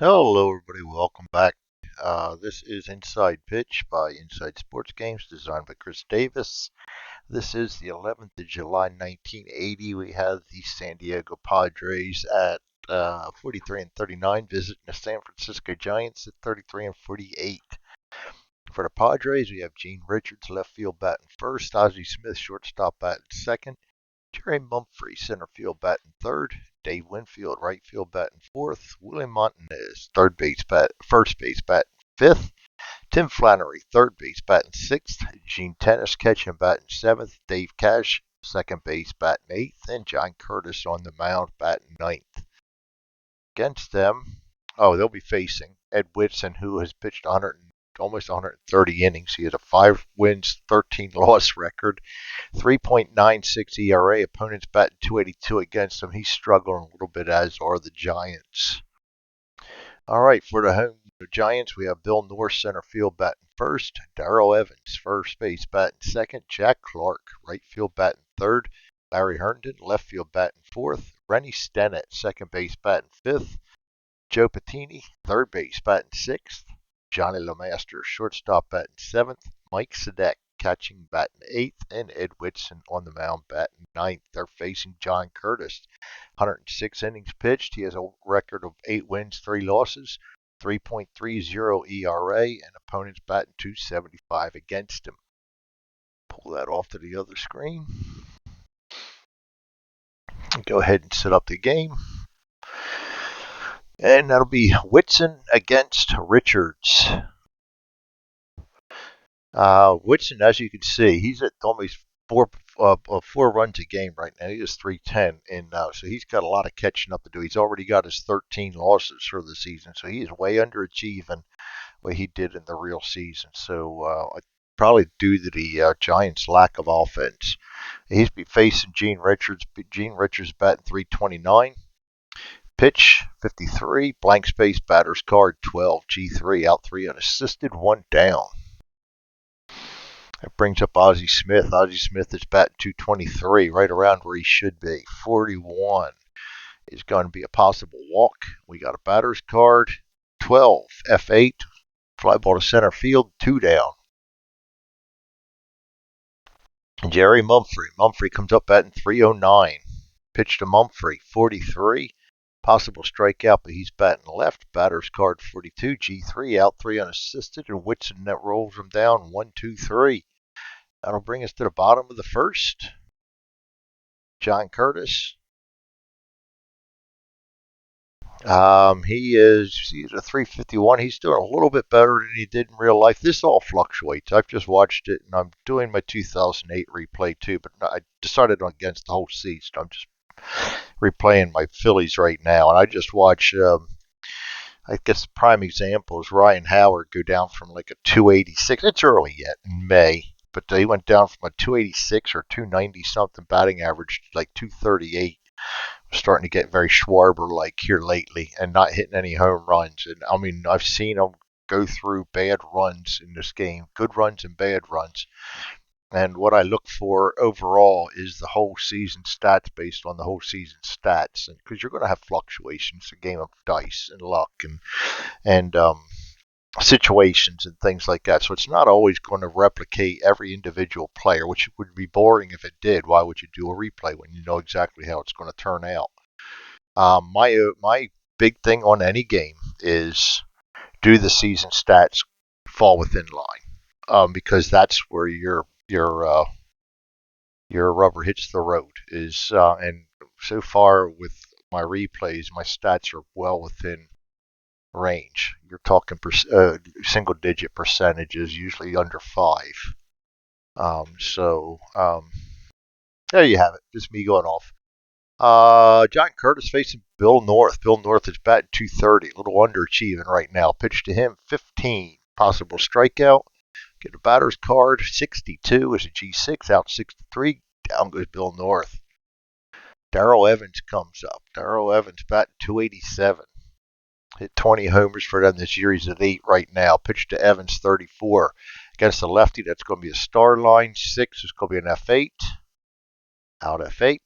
Hello, everybody. Welcome back. This is Inside Pitch by Inside Sports Games, designed by Chris Davis. This is the 11th of July, 1980. We have the San Diego Padres at 43 and 39, visiting the San Francisco Giants at 33 and 48. For the Padres, we have Gene Richards, left field batting first, Ozzie Smith, shortstop batting second, Jerry Mumphrey, center field batting third, Dave Winfield, right field batting fourth, Willie Montanez, first base batting fifth, Tim Flannery, third base batting sixth, Gene Tennis catching batting seventh, Dave Cash, second base batting eighth, and John Curtis on the mound batting ninth. Against them, they'll be facing Ed Whitson, who has pitched almost 130 innings. He has a 5 wins, 13 loss record, 3.96 ERA. Opponents batting 282 against him. He's struggling a little bit, as are the Giants. All right, for the Giants, we have Bill Norris, center field batting first, Darrell Evans, first base batting second, Jack Clark, right field batting third, Larry Herndon, left field batting fourth, Rennie Stennett, second base batting fifth, Joe Patini, third base batting sixth, Johnny LeMaster, shortstop batting seventh, Mike Sadek, catching batting eighth, and Ed Whitson on the mound batting ninth. They're facing John Curtis. 106 innings pitched. He has a record of 8 wins, 3 losses, 3.30 ERA, and opponents batting 275 against him. Pull that off to the other screen. Go ahead and set up the game. And that'll be Whitson against Richards. Whitson, as you can see, he's at almost four runs a game right now. He is 310, and so he's got a lot of catching up to do. He's already got his 13 losses for the season, so he is way underachieving what he did in the real season. So probably due to the Giants' lack of offense. He's be facing Gene Richards. Gene Richards batting 329. Pitch 53, blank space, batter's card 12, G3, out 3 unassisted, 1 down. That brings up Ozzie Smith. Ozzie Smith is batting 223, right around where he should be. 41 is going to be a possible walk. We got a batter's card 12, F8, fly ball to center field, 2 down. Jerry Mumphrey. Mumphrey comes up batting 309. Pitch to Mumphrey, 43. Possible strikeout, but he's batting left. Batter's card 42, G3, out 3 unassisted, and Whitson net rolls him down 1-2-3. That'll bring us to the bottom of the first. John Curtis. He's a 351. He's doing a little bit better than he did in real life. This all fluctuates. I've just watched it, and I'm doing my 2008 replay too, but I decided against the whole season. I'm just replaying my Phillies right now, and I just watched. I guess the prime example is Ryan Howard go down from like a 286. It's early yet in May, but he went down from a 286 or 290 something batting average to like 238. Starting to get very Schwarber like here lately, and not hitting any home runs. And I mean, I've seen him go through bad runs in this game, good runs and bad runs. And what I look for overall is the whole season stats based on the whole season stats, and because you're going to have fluctuations, a game of dice and luck and situations and things like that. So it's not always going to replicate every individual player, which would be boring if it did. Why would you do a replay when you know exactly how it's going to turn out? My big thing on any game is, do the season stats fall within line? Because that's where your rubber hits the road. And so far with my replays, my stats are well within range. You're talking single digit percentages, usually under 5. There you have it. Just me going off. John Curtis facing Bill North. Bill North is batting 230, a little underachieving right now. Pitch to him, 15. Possible strikeout. Get a batter's card, 62 is a G6, out 63. Down goes Bill North. Darrell Evans comes up. Darrell Evans batting 287. Hit 20 homers for them this year. He's at 8 right now. Pitch to Evans, 34. Against the lefty, that's going to be a star line. 6 is going to be an F8. Out F8.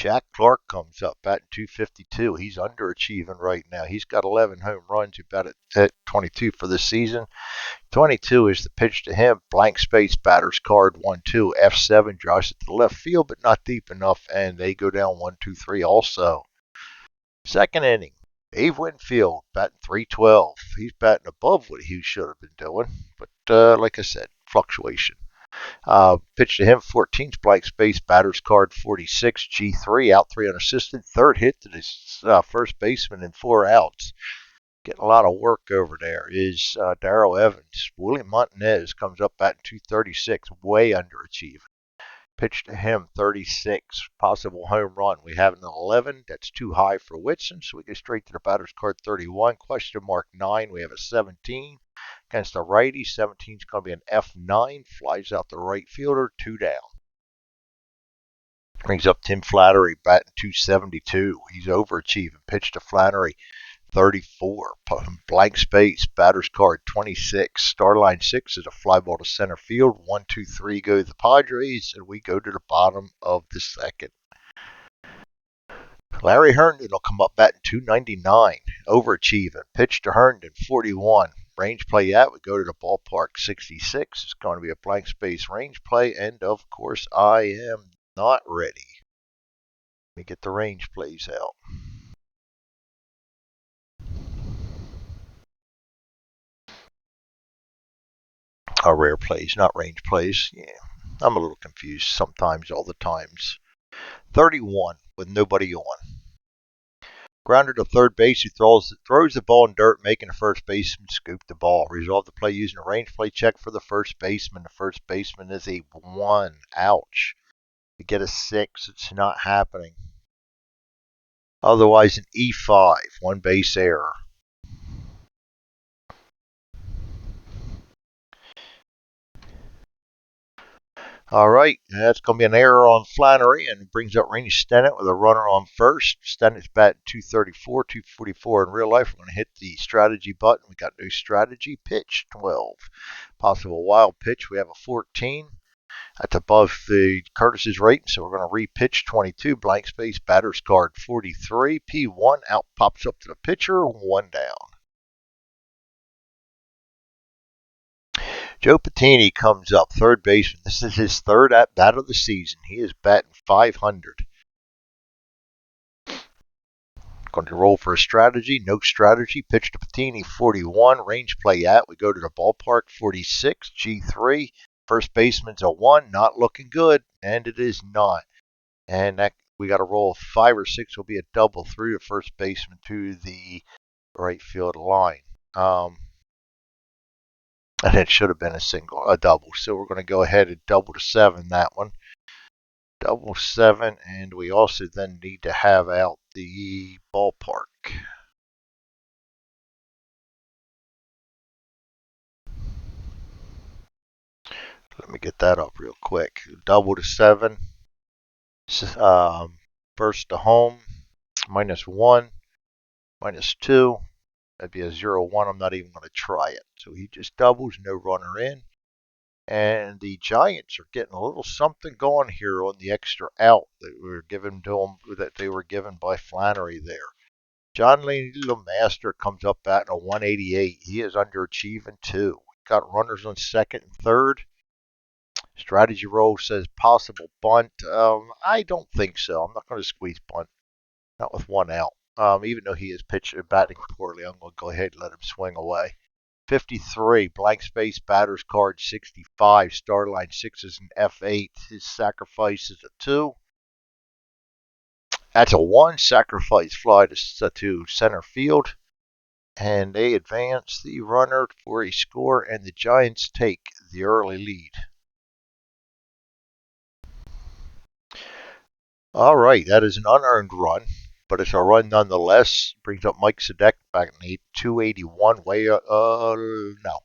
Jack Clark comes up batting 252. He's underachieving right now. He's got 11 home runs, about at 22 for this season. 22 is the pitch to him. Blank space, batter's card 1-2. F7 drives it to the left field, but not deep enough, and they go down 1-2-3 also. Second inning. Dave Winfield batting 312. He's batting above what he should have been doing, but like I said, fluctuation. Pitch to him, 14's blank space, batter's card 46, G3, out 3 unassisted. Third hit to the first baseman in 4 outs. Getting a lot of work over there is Darrell Evans. William Montanez comes up batting 236, way underachieving. Pitch to him, 36, possible home run. We have an 11, that's too high for Whitson, so we go straight to the batter's card 31, question mark 9, we have a 17. Against the righty, 17 is going to be an F9, flies out the right fielder, 2 down. Brings up Tim Flattery, batting 272. He's overachieving. Pitch to Flannery, 34. Blank space, batter's card 26. Star line 6 is a fly ball to center field. 1-2-3 go the Padres, and we go to the bottom of the second. Larry Herndon will come up batting 299. Overachieving. Pitch to Herndon, 41. Range play at, we go to the ballpark 66. It's going to be a blank space range play, and of course I am not ready. Let me get the range plays out. Rare plays, not range plays. Yeah, I'm a little confused sometimes, all the times. 31 with nobody on. Grounder to third base, he throws the ball in dirt, making the first baseman scoop the ball. Resolve the play using a range play check for the first baseman. The first baseman is a 1. Ouch. To get a 6, it's not happening. Otherwise, an E5, 1 base error. All right, that's going to be an error on Flannery, and it brings up Rainey Stennett with a runner on first. Stennett's batting 234, 244 in real life. We're going to hit the strategy button. We got no strategy. Pitch 12. Possible wild pitch. We have a 14. That's above the Curtis's rating, so we're going to re-pitch 22. Blank space, batter's card 43. P1 out pops up to the pitcher. 1 down. Joe Patini comes up, third baseman. This is his third at bat of the season. He is batting 500. Going to roll for a strategy. No strategy. Pitch to Patini, 41. Range play at. We go to the ballpark, 46. G3. First baseman's a 1. Not looking good, and it is not. And that we got to roll 5 or 6. Will be a double through the first baseman to the right field line. And it should have been a double. So we're going to go ahead and double to 7 that one. Double 7, and we also then need to have out the ballpark. Let me get that up real quick. Double to 7. First to home. -1. -2. That'd be a 0-1. I'm not even going to try it. So he just doubles, no runner in. And the Giants are getting a little something going here on the extra out that we were given to them, that they were given by Flannery there. John Lemaster comes up batting a 188. He is underachieving too. Got runners on second and third. Strategy roll says possible bunt. I don't think so. I'm not going to squeeze bunt. Not with 1 out. Even though he is batting poorly, I'm going to go ahead and let him swing away. 53, blank space, batter's card 65, star line 6 is an F8. His sacrifice is a 2. That's a 1, sacrifice fly to center field. And they advance the runner for a score, and the Giants take the early lead. All right, that is an unearned run, but it's a run nonetheless. Brings up Mike Sadek back in 281. No.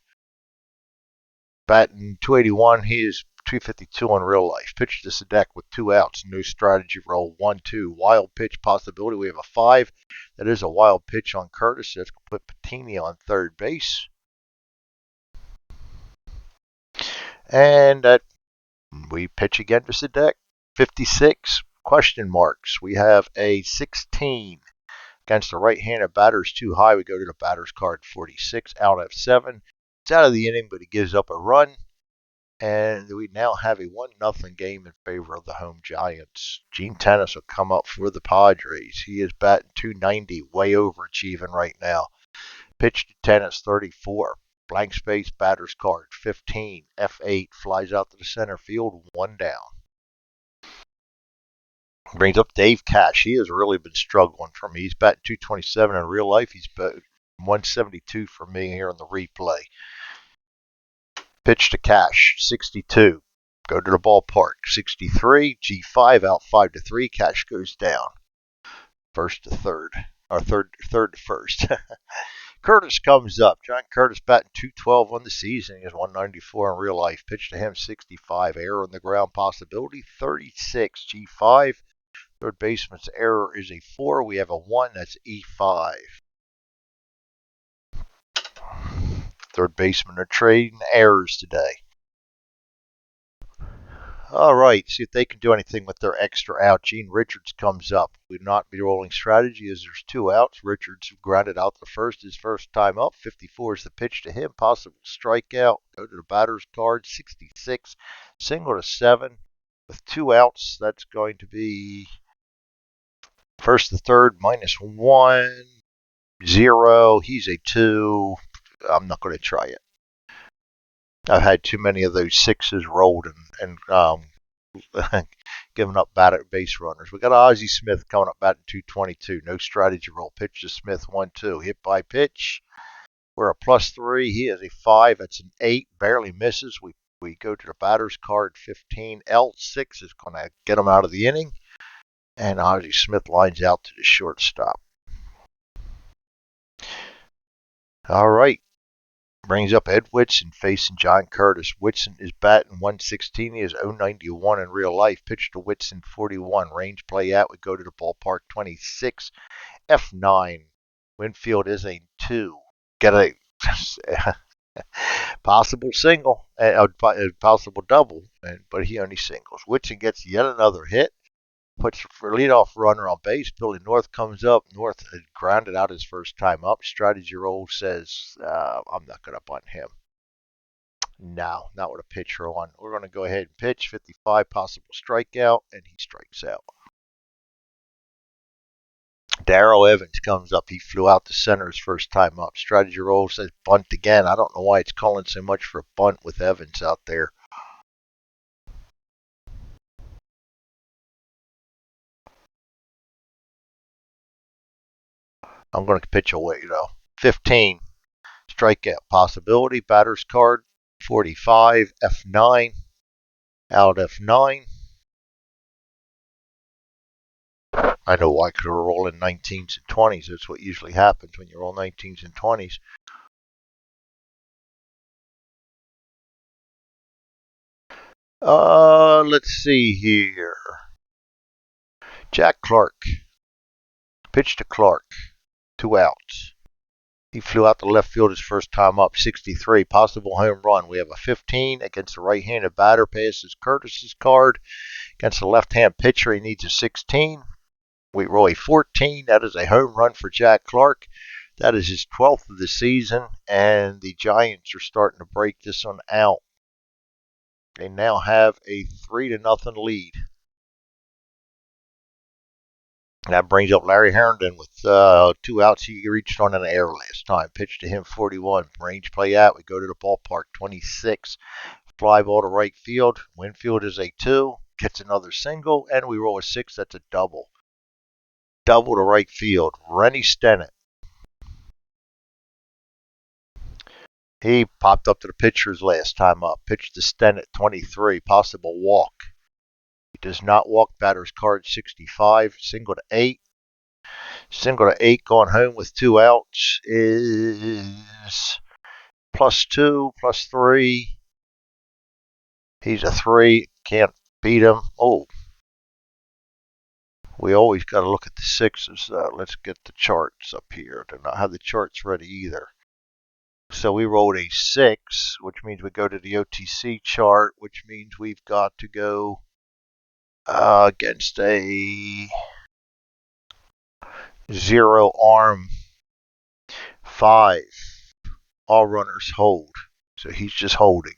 Batting 281, he is 252 in real life. Pitch to Sadek with 2 outs. No strategy roll. 1-2. Wild pitch possibility. We have a 5. That is a wild pitch on Curtis. That's going to put Patini on third base. And we pitch again to Sadek. 56. Question marks. We have a 16 against the right-handed batters too high. We go to the batter's card 46, out F7. It's out of the inning, but he gives up a run. And we now have a 1-0 game in favor of the home Giants. Gene Tennis will come up for the Padres. He is batting 290, way overachieving right now. Pitch to Tennis 34. Blank space, batter's card 15. F8 flies out to the center field, 1 down. Brings up Dave Cash. He has really been struggling for me. He's batting 227 in real life. He's batting 172 for me here on the replay. Pitch to Cash, 62. Go to the ballpark, 63. G5 out 5-3. Cash goes down. First to third, or third to first. Curtis comes up. John Curtis batting 212 on the season. He has 194 in real life. Pitch to him, 65. Error on the ground possibility, 36. G5. Third baseman's error is a 4. We have a 1. That's E5. Third baseman are trading errors today. All right, see if they can do anything with their extra out. Gene Richards comes up. Would not be rolling strategy as there's 2 outs. Richards grounded out the first, his first time up. 54 is the pitch to him. Possible strikeout. Go to the batter's card. 66. Single to 7 with 2 outs. That's going to be first to third, -1, 0. He's a 2. I'm not going to try it. I've had too many of those 6s rolled and giving up base runners. We got Ozzie Smith coming up batting 222. No strategy roll. Pitch to Smith 1-2. Hit by pitch. We're a +3. He is a 5. That's an 8. Barely misses. We go to the batter's card 15. L6 is going to get him out of the inning. And Ozzie Smith lines out to the shortstop. All right. Brings up Ed Whitson facing John Curtis. Whitson is batting 116. He is 091 in real life. Pitch to Whitson 41. Range play out. We go to the ballpark 26. F9. Winfield is a 2. Get a possible single, possible double, but he only singles. Whitson gets yet another hit. Puts for leadoff runner on base. Billy North comes up. North had grounded out his first time up. Strategy roll says, I'm not going to bunt him. No, not with a pitcher on. We're going to go ahead and pitch. 55, possible strikeout, and he strikes out. Darrell Evans comes up. He flew out to center his first time up. Strategy roll says bunt again. I don't know why it's calling so much for a bunt with Evans out there. I'm going to pitch away, though. 15. Strikeout possibility. Batter's card 45. F9. Out F9. I know why, because we're rolling 19s and 20s. That's what usually happens when you roll 19s and 20s. Let's see here. Jack Clark. Pitch to Clark. 2 outs. He flew out to left field his first time up. 63. Possible home run. We have a 15 against the right-handed batter. Passes Curtis's card. Against the left-hand pitcher, he needs a 16. We roll a 14. That is a home run for Jack Clark. That is his 12th of the season, and the Giants are starting to break this one out. They now have a 3-0 lead. That brings up Larry Herndon with 2 outs. He reached on an error last time. Pitch to him 41. Range play out. We go to the ballpark 26. Fly ball to right field. Winfield is a 2. Gets another single, and we roll a 6. That's a double. Double to right field. Rennie Stennett. He popped up to the pitchers last time up. Pitched to Stennett 23. Possible walk. He does not walk. Batter's card 65. Single to 8. Single to 8 going home with 2 outs is +2, +3. He's a 3. Can't beat him. Oh. We always got to look at the 6s. Let's get the charts up here. I do not have the charts ready either. So we rolled a 6, which means we go to the OTC chart, which means we've got to go against a zero arm 5. All runners hold. So he's just holding.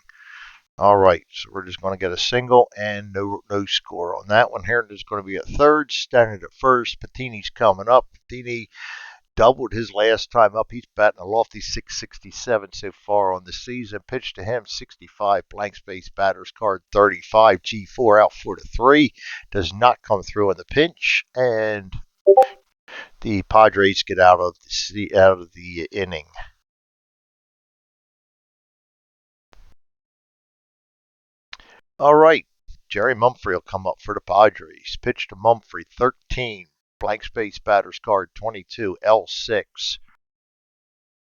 All right, so we're just going to get a single and no score on that one here. There's going to be a third, standing at first. Patini's coming up. Patini doubled his last time up. He's batting a lofty 667 so far on the season. Pitch to him, 65, blank space, batter's card 35, G4 out 4-3. Does not come through in the pinch, and the Padres get out of the inning. All right, Jerry Mumphrey will come up for the Padres. Pitch to Mumphrey, 13, blank space, batter's card 22, L6.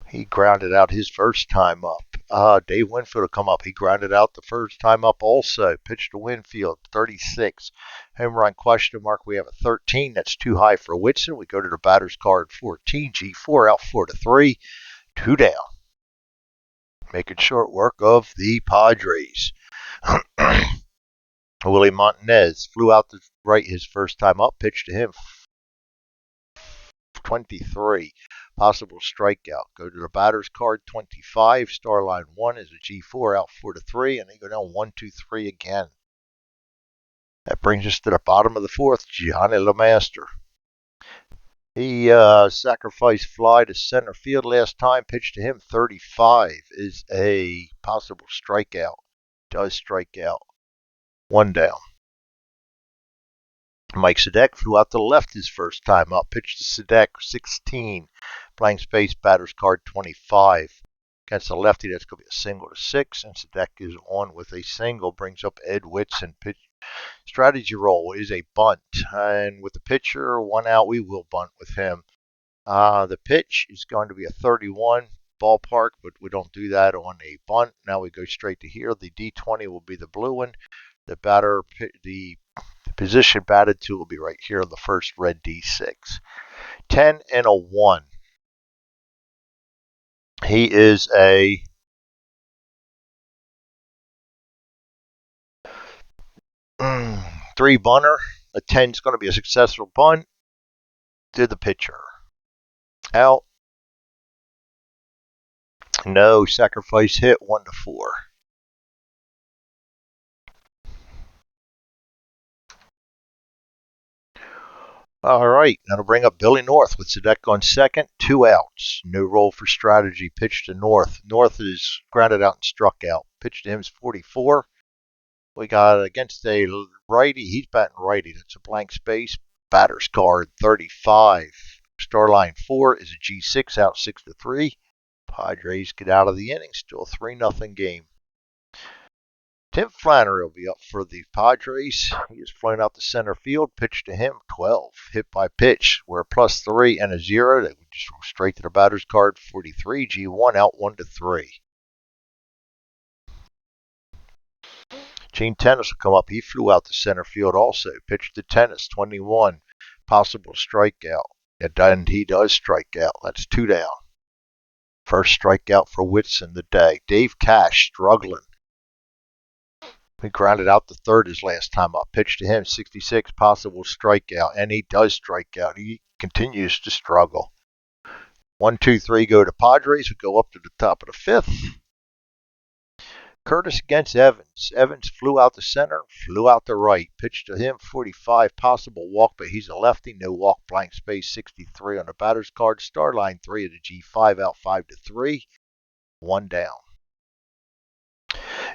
He grounded out his first time up. Dave Winfield will come up. He grounded out the first time up also. Pitch to Winfield, 36. Home run question mark. We have a 13. That's too high for Whitson. We go to the batter's card, 14. G4 out 4-3. 2 down. Making short work of the Padres. Willie Montanez flew out to right his first time up. Pitch to him, 23. Possible strikeout. Go to the batter's card, 25. Star line 1 is a G4 out 4-3, and they go down 1-2-3 again. That brings us to the bottom of the fourth. Johnny LeMaster. He sacrificed fly to center field last time. Pitch to him, 35 is a possible strikeout. Does strike out. 1 down. Mike Sadek flew out to the left his first time up. Pitch to Sadek, 16. Blank space, batter's card 25. Against the lefty, that's going to be a single to 6. And Sadek is on with a single. Brings up Ed Whitson. Pitch strategy roll is a bunt. And with the pitcher, 1 out, we will bunt with him. The pitch is going to be a 31 ballpark, but we don't do that on a bunt. Now we go straight to here. The D20 will be the blue one. The position batted to will be right here on the first red D6. 10 and a 1. He is a three bunter. A 10 is going to be a successful bunt to the pitcher. Out. No sacrifice hit, 1-4. All right, that'll bring up Billy North with Sadek on second. 2 outs. No roll for strategy. Pitch to North. North is grounded out and struck out. Pitch to him is 44. We got against a righty. He's batting righty. That's a blank space. Batter's card 35. Star line 4 is a G6 out 6-3. Padres get out of the inning. Still 3-0 game. Tim Flannery will be up for the Padres. He is flown out to center field. Pitch to him, 12. Hit by pitch. We're a +3 and a 0. They would just go straight to the batter's card, 43. G1 out 1-3. Gene Tennis will come up. He flew out to center field also. Pitch to Tennis, 21. Possible strikeout. And he does strike out. That's 2 down. First strikeout for Whitson today. Dave Cash struggling. He grounded out the third his last time up. Pitch to him, 66, possible strikeout. And he does strike out. He continues to struggle. 1, 2, 3 go to Padres. We go up to the top of the 5th. Curtis against Evans. Evans flew out to center, flew out to right. Pitch to him, 45, possible walk, but he's a lefty. No walk, blank space, 63 on the batter's card. Star line 3 at a G5 out 5-3. 1 down.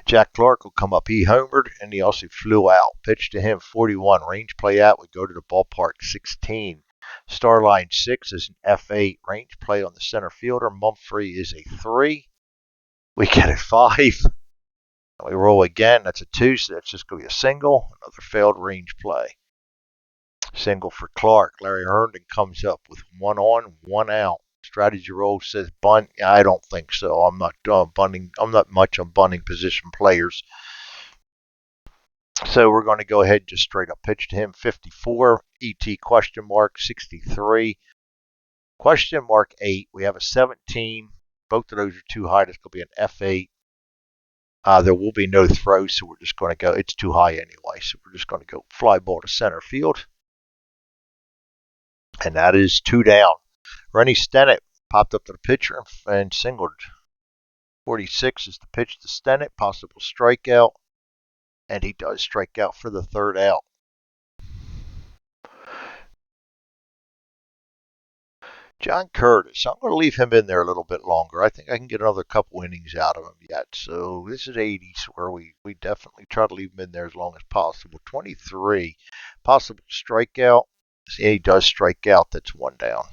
Jack Clark will come up. He homered, and he also flew out. Pitch to him, 41. Range play out. We go to the ballpark, 16. Star line 6 is an F8. Range play on the center fielder. Mumphrey is a 3. We get a 5. We roll again. That's a 2, so that's just going to be a single. Another failed range play. Single for Clark. Larry Herndon comes up with 1 on, 1 out. Strategy roll says bunt. I don't think so. I'm not bunting. I'm not much on bunting position players. So we're going to go ahead and just straight up pitch to him. 54. ET question mark 63. Question mark 8. We have a 17. Both of those are too high. That's going to be an F8. There will be no throw, so we're just going to go. It's too high anyway, so we're just going to go fly ball to center field. And that is 2 down. Rennie Stennett popped up to the pitcher and singled. 46 is the pitch to Stennett, possible strikeout. And he does strike out for the 3rd out. John Curtis, I'm going to leave him in there a little bit longer. I think I can get another couple innings out of him yet. So this is 80s where we definitely try to leave him in there as long as possible. 23, possible strikeout. See, he does strike out. That's 1 down.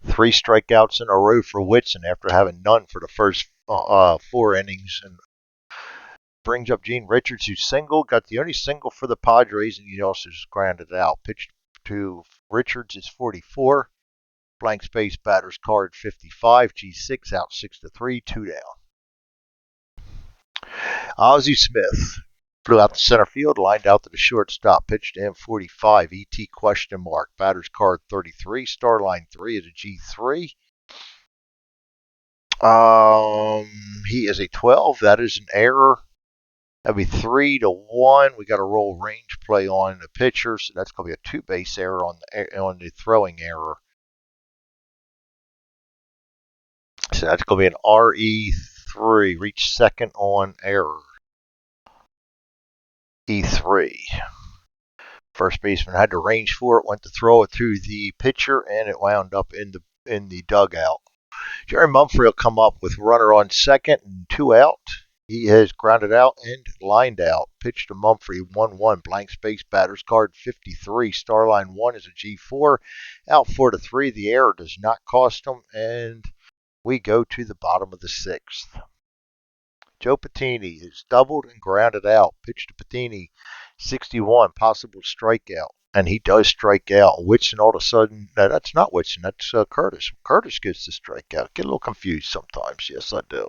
3 strikeouts in a row for Whitson after having none for the first 4 innings. And brings up Gene Richards, who singled, got the only single for the Padres, and he also just grounded out. Pitched to Richards is 44. Blank space, batter's card 55. G6 out 6-3, 2 down. Ozzie Smith flew out to center field, lined out to the shortstop, pitched to him 45. ET question mark. Batter's card 33. Star line 3 is a G3. He is a 12. That is an error. That'd be 3-1. We got a roll range play on the pitcher, so that's going to be a 2-base error on the throwing error. So that's going to be an RE3. Reach second on error. E3. First baseman had to range for it, went to throw it to the pitcher, and it wound up in the dugout. Jerry Mumphrey will come up with runner on second and 2 out. He has grounded out and lined out. Pitch to Mumphrey, 1-1. Blank space, batter's card 53. Star line 1 is a G4. Out 4-3. The error does not cost him, and we go to the bottom of the 6th. Joe Patini is doubled and grounded out. Pitch to Patini, 61. Possible strikeout. And he does strike out. Whitson all of a sudden, no, that's not Whitson, that's Curtis. Curtis gets the strikeout. Get a little confused sometimes. Yes, I do.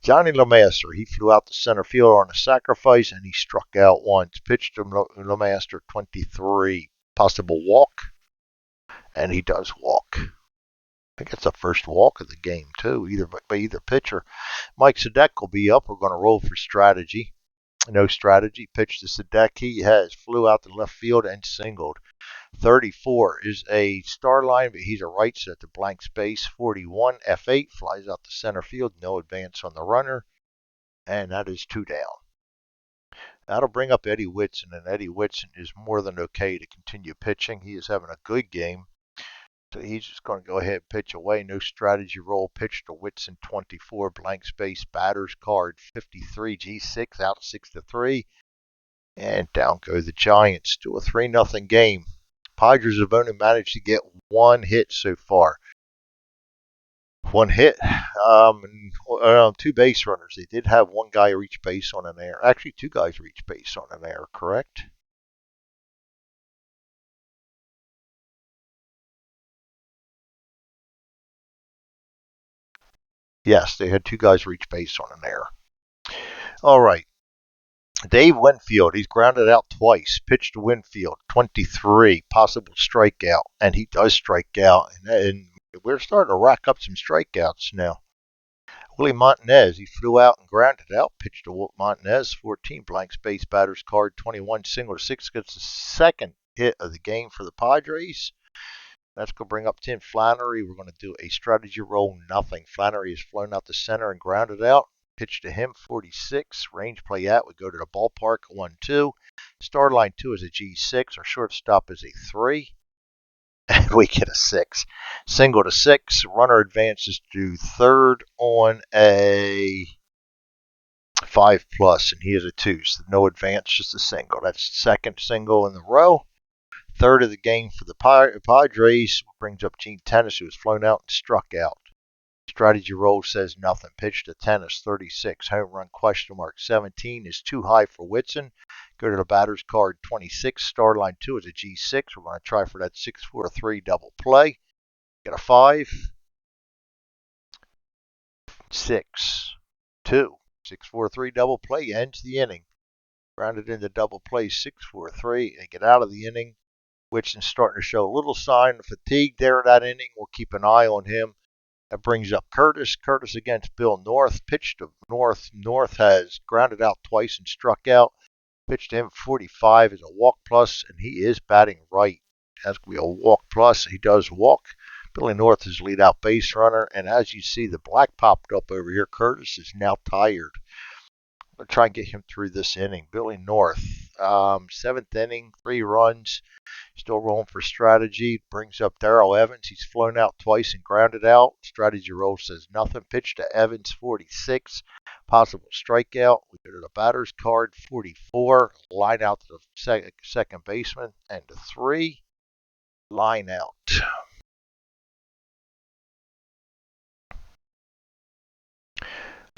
Johnny LeMaster, he flew out to center field on a sacrifice, and he struck out once. Pitched to LeMaster, 23. Possible walk, and he does walk. I think it's the first walk of the game, too, by either pitcher. Mike Sadek will be up. We're going to roll for strategy. No strategy. Pitch to Sadek. He flew out to left field and singled. 34 is a star line, but he's a right set to blank space. 41, F8, flies out to center field. No advance on the runner. And that is 2 down. That'll bring up Eddie Whitson, and Eddie Whitson is more than okay to continue pitching. He is having a good game. So he's just going to go ahead and pitch away. No strategy roll. Pitch to Whitson, 24. Blank space. Batter's card, 53. G6 out 6-3. And down go the Giants to a 3-0 game. Padres have only managed to get 1 hit so far. 1 hit. 2 base runners. They did have 1 guy reach base on an error. Actually, 2 guys reach base on an error, correct? Yes, they had 2 guys reach base on an error. All right. Dave Winfield, he's grounded out twice. Pitched to Winfield, 23. Possible strikeout, and he does strike out. And we're starting to rack up some strikeouts now. Willie Montanez, he flew out and grounded out. Pitched to Montanez, 14. Blank space, batter's card, 21. Single to 6 gets the second hit of the game for the Padres. That's going to bring up Tim Flannery. We're going to do a strategy roll, nothing. Flannery has flown out the center and grounded out. Pitch to him, 46. Range play out. We go to the ballpark, 1-2. Star line 2 is a G6. Our shortstop is a 3. And we get a 6. Single to 6. Runner advances to third on a 5+, and he is a 2. So no advance, just a single. That's the second single in the row. Third of the game for the Padres. Brings up Gene Tennis, who has flown out and struck out. Strategy roll says nothing. Pitch to Tennis, 36. Home run question mark, 17 is too high for Whitson. Go to the batter's card, 26. Star line 2 is a G6. We're going to try for that 6-4-3 double play. Get a 5. 6, 2. 6-4-3 double play ends the inning. Grounded into double play, 6-4-3. They get out of the inning. Whitson's starting to show a little sign of fatigue there in that inning. We'll keep an eye on him. That brings up Curtis. Curtis against Bill North. Pitched to North. North has grounded out twice and struck out. Pitched to him 45 is a walk plus, and he is batting right. That's going to be a walk plus. He does walk. Billy North is lead out base runner, and as you see, the black popped up over here. Curtis is now tired. I'm going to try and get him through this inning. Billy North, seventh inning, 3 runs. Still rolling for strategy. Brings up Darrell Evans. He's flown out twice and grounded out. Strategy roll says nothing. Pitch to Evans, 46. Possible strikeout. We go to the batter's card, 44. Line out to the second baseman. And to 3. Line out.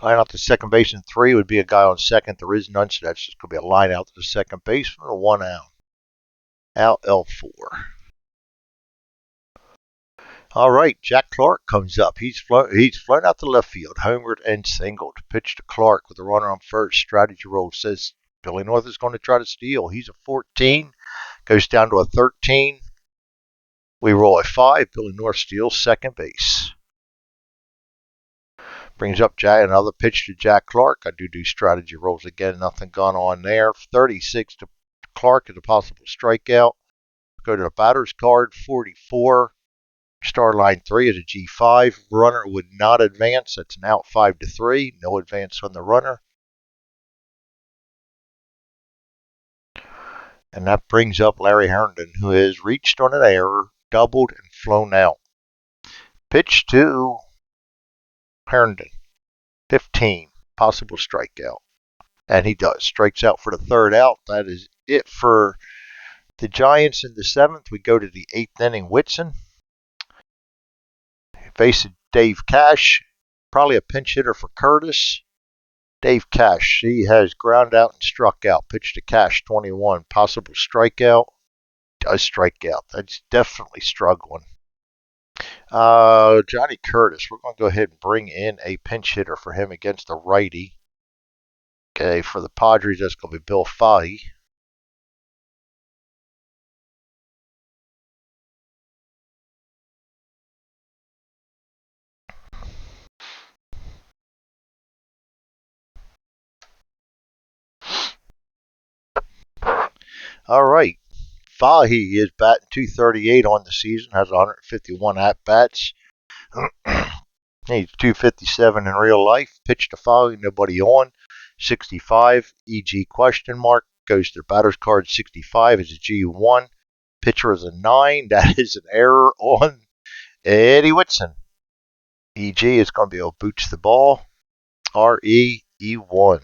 Line out to second base in 3 would be a guy on second. There is none, so that's just going to be a line out to the second baseman. A 1 out. Out L4. All right, Jack Clark comes up. He's flown out to left field, homered and singled. Pitch to Clark with a runner on first. Strategy roll says Billy North is going to try to steal. He's a 14, goes down to a 13. We roll a 5. Billy North steals second base. Brings up another pitch to Jack Clark. I do strategy rolls again. Nothing gone on there. 36 to Clark is a possible strikeout. Go to the batter's card, 44. Star line 3 is a G5. Runner would not advance. That's an out 5 to 3. No advance on the runner. And that brings up Larry Herndon, who has reached on an error, doubled, and flown out. Pitch to Herndon, 15. Possible strikeout. And he does. Strikes out for the third out. That is it for the Giants in the 7th. We go to the 8th inning. Whitson facing Dave Cash. Probably a pinch hitter for Curtis. Dave Cash, he has ground out and struck out. Pitch to Cash, 21. Possible strikeout. Does strike out. That's definitely struggling. Johnny Curtis, we're going to go ahead and bring in a pinch hitter for him against the righty. Okay, for the Padres, that's going to be Bill Fahey. All right. Fahey is batting .238 on the season, has 151 at-bats. He's .257 in real life. Pitch to Fahey, nobody on. 65, EG question mark. Goes to the batter's card, 65 is a G1. Pitcher is a 9. That is an error on Eddie Whitson. EG is going to be able to boots the ball. REE1.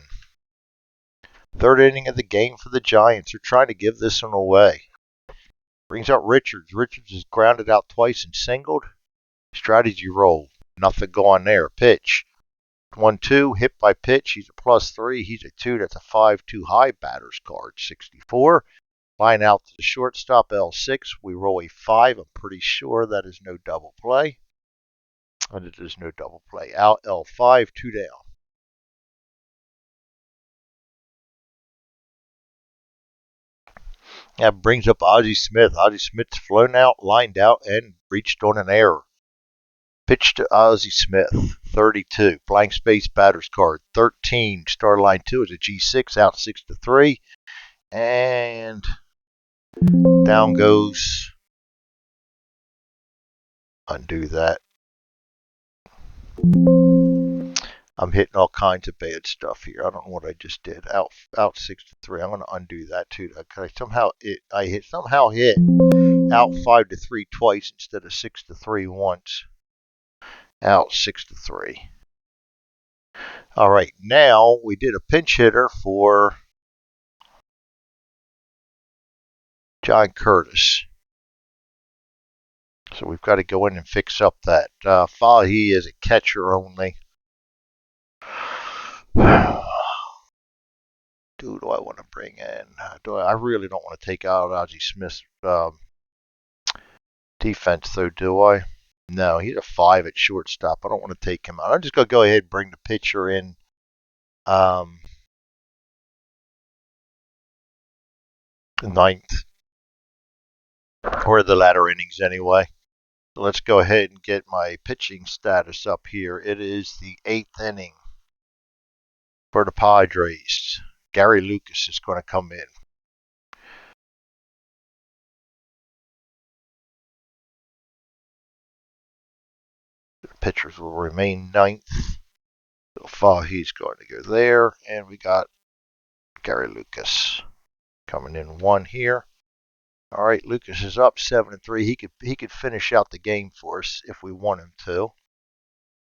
Third inning of the game for the Giants. They're trying to give this one away. Brings out Richards. Richards is grounded out twice and singled. Strategy roll. Nothing going there. Pitch. 1-2. Hit by pitch. He's a +3. He's a 2. That's a 5 too high. Batter's card. 64. Line out to the shortstop. L6. We roll a 5. I'm pretty sure that is no double play. And it is no double play. Out L5. 2 down. That brings up Ozzie Smith. Ozzie Smith's flown out, lined out, and reached on an error. Pitch to Ozzie Smith, 32. Blank space batter's card, 13. Star line 2 is a G6, out 6 to 3. And down goes. Undo that. I'm hitting all kinds of bad stuff here. I don't know what I just did. Out 6 to 3. I'm going to undo that too. I somehow hit out 5 to 3 twice instead of 6 to 3 once. Out 6 to 3. All right, now we did a pinch hitter for John Curtis. So we've got to go in and fix up that. Fahey is a catcher only. Who do I want to bring in? I really don't want to take out Ozzie Smith's defense, though, do I? No, he's a 5 at shortstop. I don't want to take him out. I'm just going to go ahead and bring the pitcher in. Ninth. Or the latter innings, anyway. Let's go ahead and get my pitching status up here. It is the 8th inning for the Padres. Gary Lucas is going to come in. The pitchers will remain ninth. So far, he's going to go there. And we got Gary Lucas coming in 1 here. All right, Lucas is up 7-3. He could finish out the game for us if we want him to.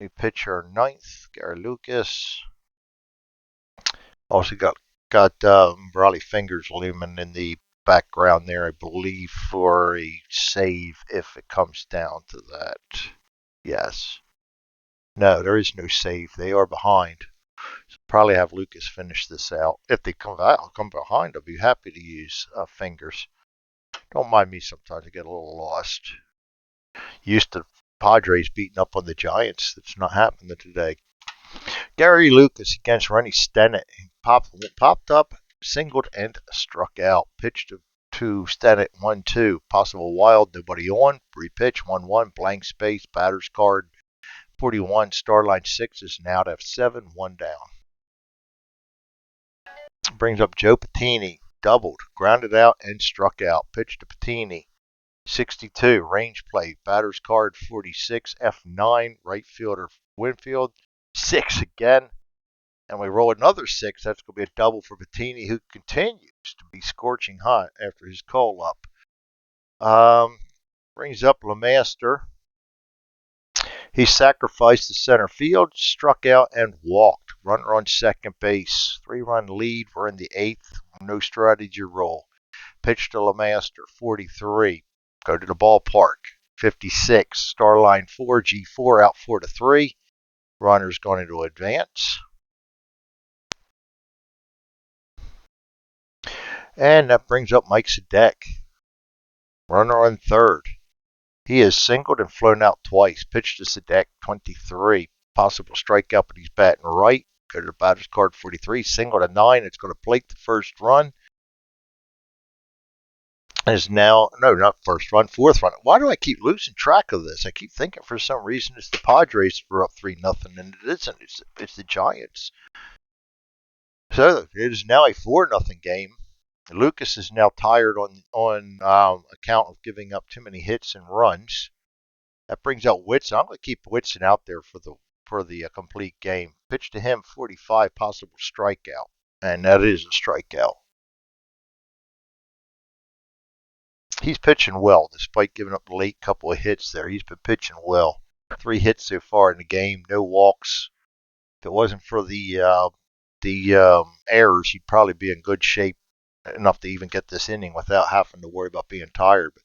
New pitcher 9th, Gary Lucas. Also got Brawley Fingers looming in the background there, I believe, for a save if it comes down to that. Yes. No, there is no save. They are behind. So probably have Lucas finish this out. If they come behind, I'll be happy to use Fingers. Don't mind me sometimes. I get a little lost. Used to Padres beating up on the Giants. That's not happening today. Gary Lucas against Rennie Stennett. He popped up, singled, and struck out. Pitched to Stennett 1-2. Possible wild, nobody on. Repitch 1-1. Blank space. Batter's card 41. Starline 6 is now to F7. 1 down. Brings up Joe Patini. Doubled, grounded out, and struck out. Pitch to Patini. 62, range play. Batter's card 46, F9. Right fielder Winfield. 6 again. And we roll another 6. That's going to be a double for Patini, who continues to be scorching hot after his call up. Brings up LeMaster. He sacrificed the center field, struck out, and walked. Runner on second base. 3-run lead. We're in the 8th. No strategy roll. Pitch to LeMaster, 43. Go to the ballpark, 56. Starline 4, G4 out 4-3. Runner's going to advance. And that brings up Mike Sadek. Runner on third. He has singled and flown out twice. Pitch to Sadek, 23. Possible strikeout, but he's batting right. Go to the batter's card, 43. Single to 9. It's going to plate the first run. Is now, no, not first run, fourth run. Why do I keep losing track of this? I keep thinking for some reason it's the Padres for up 3-0, and it isn't. It's the Giants. So it is now a 4-0 game. Lucas is now tired on account of giving up too many hits and runs. That brings out Whitson. I'm going to keep Whitson out there for the complete game. Pitch to him, 45, possible strikeout, and that is a strikeout. He's pitching well, despite giving up the late couple of hits there. He's been pitching well. 3 hits so far in the game, no walks. If it wasn't for the errors, he'd probably be in good shape enough to even get this inning without having to worry about being tired. But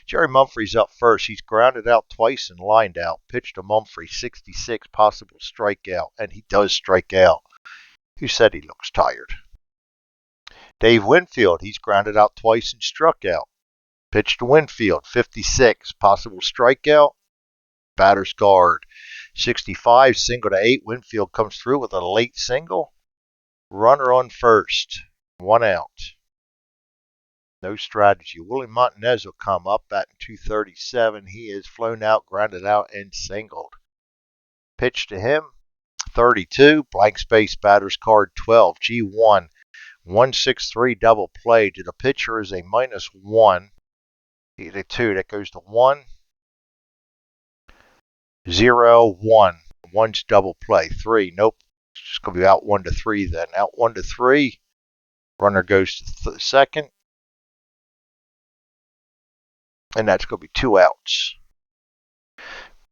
Jerry Mumphrey's up first. He's grounded out twice and lined out. Pitch to Mumphrey, 66, possible strikeout, and he does strike out. Who said he looks tired? Dave Winfield, he's grounded out twice and struck out. Pitch to Winfield, 56, possible strikeout. Batter's guard, 65, single to 8. Winfield comes through with a late single. Runner on first, 1 out. No strategy. Willie Montanez will come up batting 237. He is flown out, grounded out, and singled. Pitch to him, 32, blank space, batter's card 12, G1, 163 double play. To the pitcher is a -1. The 2, that goes to 1, 0, 1. 1's double play. 3, nope. It's just going to be out 1-3 then. Out 1-3. Runner goes to second. And that's going to be 2 outs.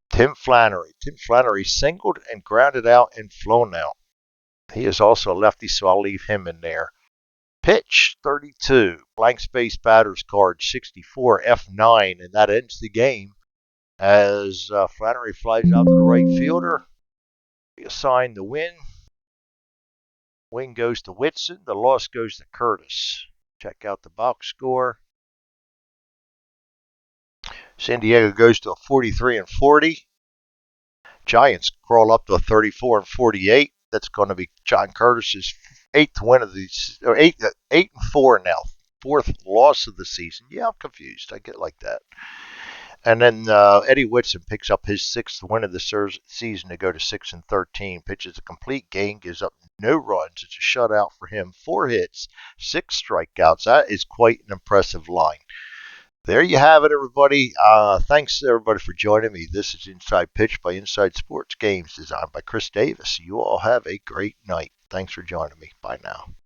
Tim Flannery. Tim Flannery singled and grounded out and flown out. He is also a lefty, so I'll leave him in there. Pitch, 32. Blank space, batter's card, 64, F9. And that ends the game as Flannery flies out to the right fielder. We assign the win. Win goes to Whitson. The loss goes to Curtis. Check out the box score. San Diego goes to a 43-40. Giants crawl up to a 34-48. That's going to be John Curtis's 8th win of the, or 8-4 now. 4th loss of the season. Yeah, I'm confused. I get like that. And then Eddie Whitson picks up his sixth win of the season to go to 6-13. Pitches a complete game, gives up no runs. It's a shutout for him. 4 hits, 6 strikeouts. That is quite an impressive line. There you have it, everybody. Thanks, everybody, for joining me. This is Inside Pitch by Inside Sports Games, designed by Chris Davis. You all have a great night. Thanks for joining me. Bye now.